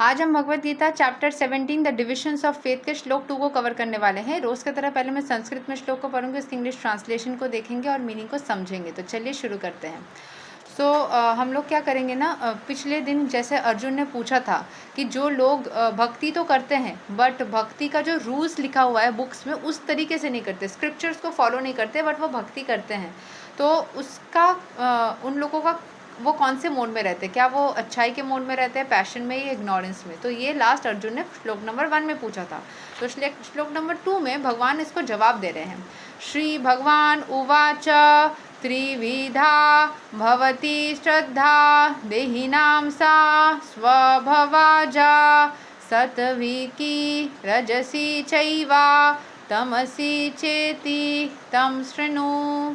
आज हम Bhagavad Gita chapter 17 the divisions of faith के श्लोक 2 को कवर करने वाले हैं। रोज़ की तरह पहले मैं संस्कृत में श्लोक को पढ़ूंगी, उसकी इंग्लिश ट्रांसलेशन को देखेंगे और मीनिंग को समझेंगे। तो चलिए शुरू करते हैं। हम लोग क्या करेंगे ना, पिछले दिन जैसे अर्जुन ने पूछा था कि जो लोग भक्ति तो करते हैं बट भक्ति का जो रूल्स लिखा हुआ है बुक्स में उस तरीके से नहीं करते, स्क्रिप्चर्स को फॉलो नहीं करते बट वो भक्ति करते हैं, तो उसका उन लोगों का वो कौन से मोड में रहते हैं? क्या वो अच्छाई के मोड में रहते हैं, पैशन में या इग्नोरेंस में? तो ये लास्ट अर्जुन ने श्लोक नंबर 1 में पूछा था। तो श्लोक नंबर 2 में भगवान इसको जवाब दे रहे हैं। श्री भगवान उवाच त्रिविधा भवति श्रद्धा देहिनां सा स्वभावाजा सत्विकी रजसी चैवा तमसी चेति तम शृणु।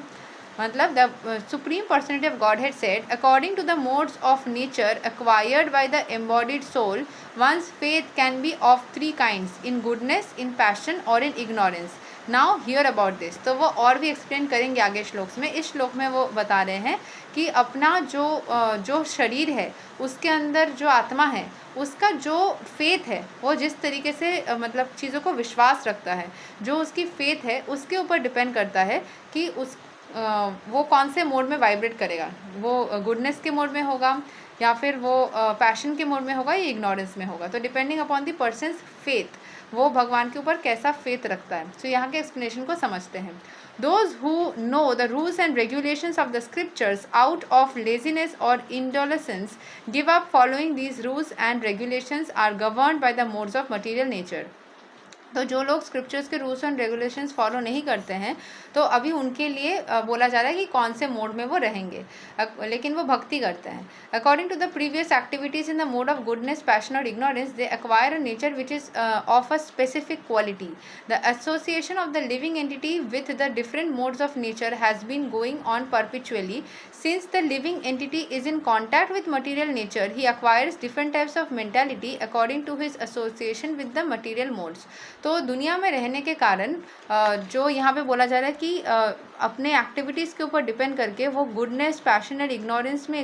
मतलब the supreme personality of God had said, according to the modes of nature acquired by the embodied soul, one's faith can be of 3 kinds, in goodness, in passion और in ignorance. Now hear about this. तो वो और भी explain करेंगे आगे श्लोक में। इस श्लोक में वो बता रहे हैं कि अपना जो शरीर है उसके अंदर जो आत्मा है उसका जो फेथ है वो जिस तरीके से मतलब चीज़ों को विश्वास रखता है, जो उसकी फेथ है उसके ऊपर डिपेंड करता है कि वो कौन से मोड में वाइब्रेट करेगा। वो गुडनेस के मोड में होगा या फिर वो पैशन के मोड में होगा या इग्नोरेंस में होगा। तो depending upon the persons faith वो भगवान के ऊपर कैसा फेथ रखता है। तो यहाँ के एक्सप्लेनेशन को समझते हैं। Those who know the rules and regulations of the scriptures out of laziness or indolence give up following these rules and regulations are governed by the modes of material nature. तो जो लोग scriptures के rules and regulations follow नहीं करते हैं तो अभी उनके लिए बोला जा रहा है कि कौन से मोड में वो रहेंगे, लेकिन वो भक्ति करते हैं। According to the previous activities in the mode of goodness, passion और ignorance, they acquire a nature which is of a specific quality. The association of the living entity with the different modes of nature has been going on perpetually. Since the living entity is in contact with material nature, he acquires different types of mentality according to his association with the material modes. तो दुनिया में रहने के कारण जो यहाँ पे बोला जा रहा है कि अपने एक्टिविटीज़ के ऊपर डिपेंड करके वो गुडनेस, पैशन और इग्नोरेंस में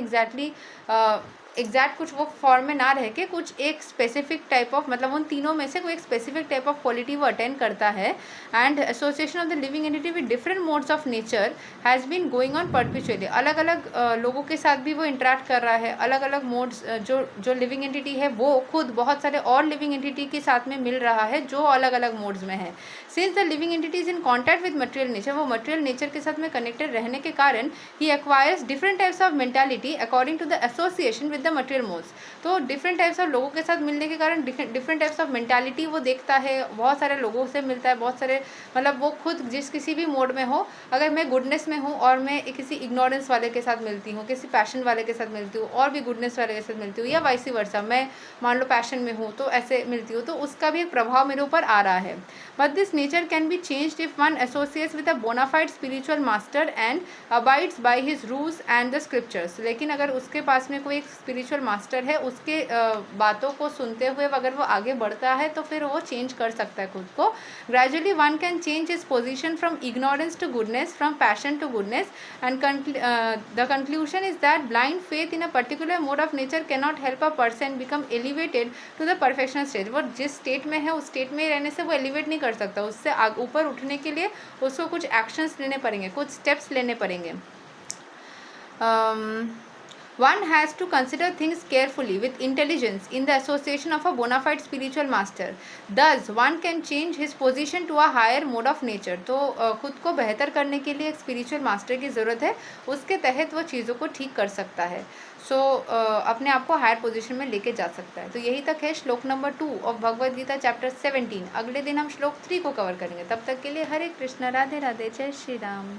एग्जैक्ट कुछ वो फॉर्म में ना रह के कुछ एक स्पेसिफिक टाइप ऑफ, मतलब उन तीनों में से कोई एक स्पेसिफिक टाइप ऑफ क्वालिटी वो अटेंड करता है। And association of the living entity with different modes of nature has been going on perpetually. अलग अलग लोगों के साथ भी वो इंटरेक्ट कर रहा है, अलग अलग मोड्स जो लिविंग एंटिटी है वो खुद बहुत सारे और लिविंग एंटिटी के साथ में मिल रहा है जो अलग अलग मोड्स में है। Since the living entity is in contact with material nature, वो मटेरियल नेचर के साथ में कनेक्टेड रहने के कारण ही acquires different types of mentality according to the association with the material modes. तो डिफरेंट टाइप्स ऑफ लोगों के साथ मिलने के कारण डिफरेंट टाइप्स ऑफ मेंटालिटी वो देखता है, बहुत सारे लोगों से मिलता है, बहुत सारे मतलब वो खुद जिस किसी भी मोड में हो, अगर मैं गुडनेस में हूँ और मैं किसी इग्नोरेंस वाले के साथ मिलती हूँ, किसी पैशन वाले के साथ मिलती हूँ और भी गुडनेस वाले के साथ मिलती हूँ, या वाइस वर्सा, मैं मान लो पैशन में हूँ तो ऐसे मिलती हूँ, तो उसका भी एक प्रभाव मेरे ऊपर आ रहा है। But this nature can be changed if one associates with a bona fide spiritual master and abides by his rules and the scriptures. लेकिन अगर उसके पास में कोई एक स्पिरिचुअल मास्टर है, उसके बातों को सुनते हुए अगर वो आगे बढ़ता है तो फिर वो चेंज कर सकता है खुद को। Gradually one can change his position from ignorance to goodness, from passion to goodness, and the conclusion is that blind faith in a particular mode of nature can not help a person become elevated to the perfectional stage. वो जिस state में है उस state में रहने से वो elevate नहीं कर सकता, उससे ऊपर उठने के लिए उसको कुछ एक्शंस लेने पड़ेंगे, कुछ स्टेप्स लेने पड़ेंगे। One has to consider things carefully with intelligence in the association of a bona fide spiritual master. Thus, one can change his position to a higher mode of nature. तो खुद को बेहतर करने के लिए एक स्पिरिचुअल मास्टर की ज़रूरत है, उसके तहत वो चीज़ों को ठीक कर सकता है। अपने आप को हायर पोजीशन में लेके जा सकता है। तो यही तक है श्लोक number 2 of Bhagavad Gita chapter 17। अगले दिन हम श्लोक 3 को कवर करेंगे। तब तक के लिए हरे कृष्ण, राधे राधे, जय श्री राम।